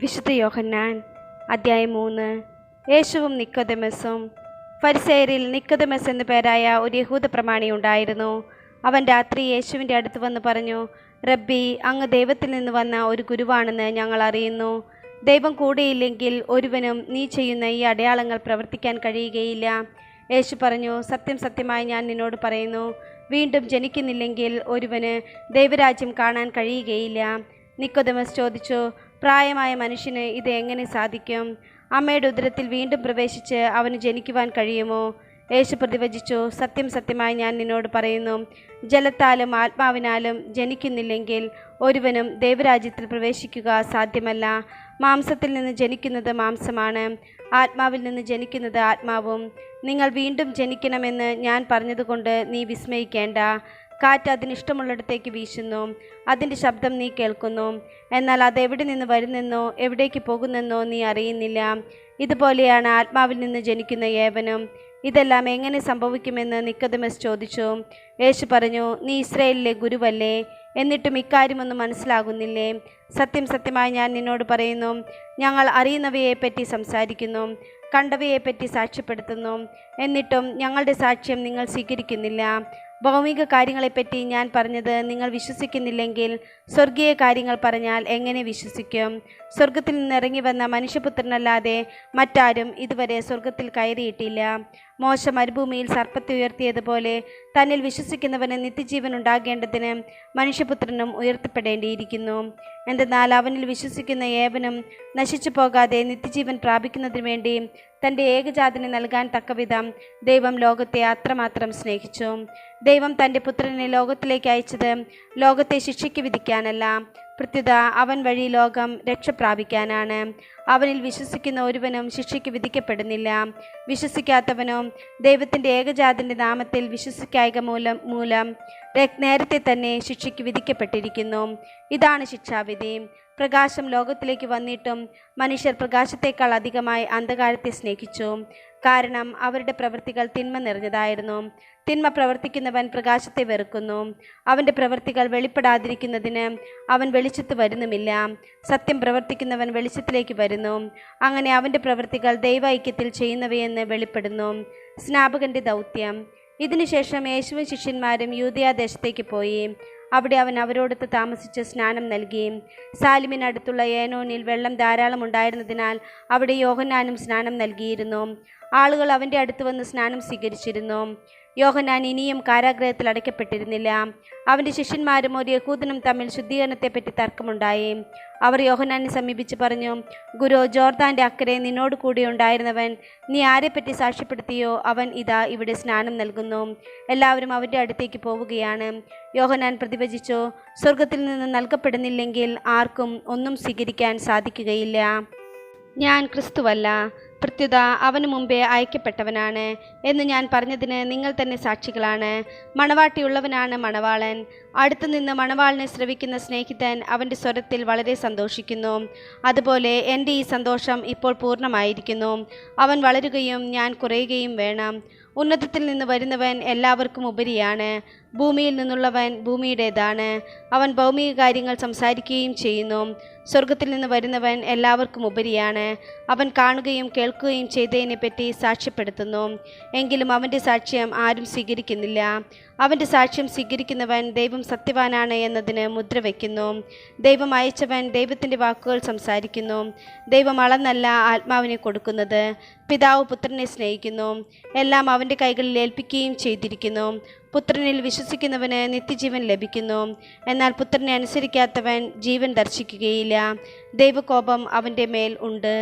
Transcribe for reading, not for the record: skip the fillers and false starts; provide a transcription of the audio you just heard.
വിശുദ്ധ യോഹന്നാൻ അധ്യായം 3. യേശുവും നിക്കോദെമസും. ഫരിസേയരിൽ നിക്കോദെമസ് എന്നു പേരായ ഒരു യഹൂദ പ്രമാണി ഉണ്ടായിരുന്നു. അവൻ രാത്രി യേശുവിൻ്റെ അടുത്ത് വന്ന് പറഞ്ഞു, റബ്ബി, അങ്ങ് ദൈവത്തിൽ നിന്ന് വന്ന ഒരു ഗുരുവാണെന്ന് ഞങ്ങൾ അറിയുന്നു. ദൈവം കൂടെയില്ലെങ്കിൽ ഒരുവനും നീ ചെയ്യുന്ന ഈ അടയാളങ്ങൾ പ്രവർത്തിക്കാൻ കഴിയുകയില്ല. യേശു പറഞ്ഞു, സത്യം സത്യമായി ഞാൻ നിന്നോട് പറയുന്നു, വീണ്ടും ജനിക്കുന്നില്ലെങ്കിൽ ഒരുവന് ദൈവരാജ്യം കാണാൻ കഴിയുകയില്ല. നിക്കോദെമസ് ചോദിച്ചു, പ്രായമായ മനുഷ്യന് ഇത് എങ്ങനെ സാധിക്കും? അമ്മയുടെ ഉദരത്തിൽ വീണ്ടും പ്രവേശിച്ച് അവന് ജനിക്കുവാൻ കഴിയുമോ? യേശു പ്രതിവചിച്ചു, സത്യം സത്യമായി ഞാൻ നിന്നോട് പറയുന്നു, ജലത്താലും ആത്മാവിനാലും ജനിക്കുന്നില്ലെങ്കിൽ ഒരുവനും ദൈവരാജ്യത്തിൽ പ്രവേശിക്കുക സാധ്യമല്ല. മാംസത്തിൽ നിന്ന് ജനിക്കുന്നത് മാംസമാണ്, ആത്മാവിൽ നിന്ന് ജനിക്കുന്നത് ആത്മാവും. നിങ്ങൾ വീണ്ടും ജനിക്കണമെന്ന് ഞാൻ പറഞ്ഞതുകൊണ്ട് നീ വിസ്മയിക്കേണ്ട. കാറ്റ് അതിനിഷ്ടമുള്ളിടത്തേക്ക് വീശുന്നു, അതിൻ്റെ ശബ്ദം നീ കേൾക്കുന്നു, എന്നാൽ അത് എവിടെ നിന്ന് വരുന്നെന്നോ എവിടേക്ക് പോകുന്നെന്നോ നീ അറിയുന്നില്ല. ഇതുപോലെയാണ് ആത്മാവിൽ നിന്ന് ജനിക്കുന്ന ഏവനും. ഇതെല്ലാം എങ്ങനെ സംഭവിക്കുമെന്ന് നിക്കോദെമസ് ചോദിച്ചു. യേശു പറഞ്ഞു, നീ ഇസ്രായേലിലെ ഗുരുവല്ലേ, എന്നിട്ടും ഇക്കാര്യമൊന്നും മനസ്സിലാകുന്നില്ലേ? സത്യം സത്യമായി ഞാൻ നിന്നോട് പറയുന്നു, ഞങ്ങൾ അറിയുന്നവയെപ്പറ്റി സംസാരിക്കുന്നു, കണ്ടവയെപ്പറ്റി സാക്ഷ്യപ്പെടുത്തുന്നു, എന്നിട്ടും ഞങ്ങളുടെ സാക്ഷ്യം നിങ്ങൾ സ്വീകരിക്കുന്നില്ല. ഭൗമിക കാര്യങ്ങളെപ്പറ്റി ഞാൻ പറഞ്ഞത് നിങ്ങൾ വിശ്വസിക്കുന്നില്ലെങ്കിൽ സ്വർഗീയ കാര്യങ്ങൾ പറഞ്ഞാൽ എങ്ങനെ വിശ്വസിക്കും? സ്വർഗത്തിൽ നിന്നിറങ്ങി വന്ന മനുഷ്യപുത്രനല്ലാതെ മറ്റാരും ഇതുവരെ സ്വർഗത്തിൽ കയറിയിട്ടില്ല. മോശ മരുഭൂമിയിൽ സർപ്പത്തെ ഉയർത്തിയതുപോലെ തന്നിൽ വിശ്വസിക്കുന്നവന് നിത്യജീവൻ ഉണ്ടാകേണ്ടതിന് മനുഷ്യപുത്രനും ഉയർത്തപ്പെടേണ്ടിയിരിക്കുന്നു. എന്തെന്നാൽ അവനിൽ വിശ്വസിക്കുന്ന ഏവനും നശിച്ചു പോകാതെ നിത്യജീവൻ പ്രാപിക്കുന്നതിന് വേണ്ടി തൻ്റെ ഏകജാതനെ നൽകാൻ തക്കവിധം ദൈവം ലോകത്തെ അത്രമാത്രം സ്നേഹിച്ചു. ദൈവം തൻ്റെ പുത്രനെ ലോകത്തിലേക്ക് അയച്ചത് ലോകത്തെ ശിക്ഷയ്ക്ക് വിധിക്കാനല്ല, പ്രത്യുത അവൻ വഴി ലോകം രക്ഷ പ്രാപിക്കാനാണ്. അവനിൽ വിശ്വസിക്കുന്ന ഒരുവനും ശിക്ഷയ്ക്ക് വിധിക്കപ്പെടുന്നില്ല. വിശ്വസിക്കാത്തവനും ദൈവത്തിൻ്റെ ഏകജാതൻ്റെ നാമത്തിൽ വിശ്വസിക്കായ്ക മൂലം നേരത്തെ തന്നെ ശിക്ഷയ്ക്ക് വിധിക്കപ്പെട്ടിരിക്കുന്നു. ഇതാണ് ശിക്ഷാവിധി. പ്രകാശം ലോകത്തിലേക്ക് വന്നിട്ടും മനുഷ്യർ പ്രകാശത്തേക്കാൾ അധികമായി അന്ധകാരത്തെ സ്നേഹിച്ചു, കാരണം അവരുടെ പ്രവൃത്തികൾ തിന്മ നിറഞ്ഞതായിരുന്നു. തിന്മ പ്രവർത്തിക്കുന്നവൻ പ്രകാശത്തെ വെറുക്കുന്നു, അവൻ്റെ പ്രവൃത്തികൾ വെളിപ്പെടാതിരിക്കുന്നതിന് അവൻ വെളിച്ചത്ത് വരുന്നുമില്ല. സത്യം പ്രവർത്തിക്കുന്നവൻ വെളിച്ചത്തിലേക്ക് വരുന്നു, അങ്ങനെ അവൻ്റെ പ്രവൃത്തികൾ ദൈവൈക്യത്തിൽ ചെയ്യുന്നവയെന്ന് വെളിപ്പെടുന്നു. സ്നാപകൻ്റെ ദൗത്യം. ഇതിനുശേഷം യേശുവും ശിഷ്യന്മാരും യൂദയാദേശത്തേക്ക് പോയി. അവിടെ അവൻ അവരോടൊത്ത് താമസിച്ച് സ്നാനം നൽകി. സാലിമിനടുത്തുള്ള ഏനോനിൽ വെള്ളം ധാരാളം ഉണ്ടായിരുന്നതിനാൽ അവിടെ യോഹന്നാനും സ്നാനം നൽകിയിരുന്നു. ആളുകൾ അവൻ്റെ അടുത്ത് വന്ന് സ്നാനം സ്വീകരിച്ചിരുന്നു. യോഹന്നാൻ ഇനിയും കാരാഗ്രഹത്തിൽ അടയ്ക്കപ്പെട്ടിരുന്നില്ല. അവൻ്റെ ശിഷ്യന്മാരും ഒരു യഹൂദനും തമ്മിൽ ശുദ്ധീകരണത്തെപ്പറ്റി തർക്കമുണ്ടായി. അവർ യോഹന്നാനെ സമീപിച്ച് പറഞ്ഞു, ഗുരു, ജോർദാൻ്റെ അക്കരെ നിന്നോട് കൂടി ഉണ്ടായിരുന്നവൻ നീ ആരെപ്പറ്റി സാക്ഷ്യപ്പെടുത്തിയോ അവൻ ഇതാ ഇവിടെ സ്നാനം നൽകുന്നു. എല്ലാവരും അവൻ്റെ അടുത്തേക്ക് പോവുകയാണ്. യോഹന്നാൻ പ്രതിവചിച്ചു, സ്വർഗത്തിൽ നിന്ന് നൽകപ്പെടുന്നില്ലെങ്കിൽ ആർക്കും ഒന്നും സ്വീകരിക്കാൻ സാധിക്കുകയില്ല. ഞാൻ ക്രിസ്തുവല്ല, പ്രത്യുത അവന് മുമ്പേ അയക്കപ്പെട്ടവനാണ് എന്ന് ഞാൻ പറഞ്ഞതിന് നിങ്ങൾ തന്നെ സാക്ഷികളാണ്. മണവാട്ടിയുള്ളവനാണ് മണവാളൻ. അടുത്തുനിന്ന് മണവാളിനെ ശ്രവിക്കുന്ന സ്നേഹിതൻ അവൻ്റെ സ്വരത്തിൽ വളരെ സന്തോഷിക്കുന്നു. അതുപോലെ എൻ്റെ ഈ സന്തോഷം ഇപ്പോൾ പൂർണ്ണമായിരിക്കുന്നു. അവൻ വളരുകയും ഞാൻ കുറയുകയും വേണം. ഉന്നതത്തിൽ നിന്ന് വരുന്നവൻ എല്ലാവർക്കും ഉപരിയാണ്, ഭൂമിയിൽ നിന്നുള്ളവൻ ഭൂമിയുടേതാണ്. അവൻ ഭൗമിക കാര്യങ്ങൾ സംസാരിക്കുകയും ചെയ്യുന്നു. സ്വർഗത്തിൽ നിന്ന് വരുന്നവൻ എല്ലാവർക്കും ഉപരിയാണ്, അവൻ കാണുകയും കേൾക്കുകയും ചെയ്തതിനെപ്പറ്റി സാക്ഷ്യപ്പെടുത്തുന്നു. എങ്കിലും അവൻ്റെ സാക്ഷ്യം ആരും സ്വീകരിക്കുന്നില്ല. അവൻ്റെ സാക്ഷ്യം സ്വീകരിക്കുന്നവൻ ദൈവം സത്യവാനാണ് എന്നതിന് മുദ്ര വയ്ക്കുന്നു. ദൈവം അയച്ചവൻ ദൈവത്തിൻ്റെ വാക്കുകൾ സംസാരിക്കുന്നു. ദൈവം അളന്നല്ല ആത്മാവിനെ കൊടുക്കുന്നത്. പിതാവ് പുത്രനെ സ്നേഹിക്കുന്നു, എല്ലാം അവൻ്റെ കൈകളിൽ ഏൽപ്പിക്കുകയും ചെയ്തിരിക്കുന്നു. പുത്രനിൽ വിശ്വസിക്കുന്നവന് നിത്യജീവൻ ലഭിക്കുന്നു, എന്നാൽ പുത്രനെ അനുസരിക്കാത്തവൻ ജീവൻ ദർശിക്കുകയില്ല. ദൈവകോപം അവൻ്റെ മേൽ ഉണ്ട്.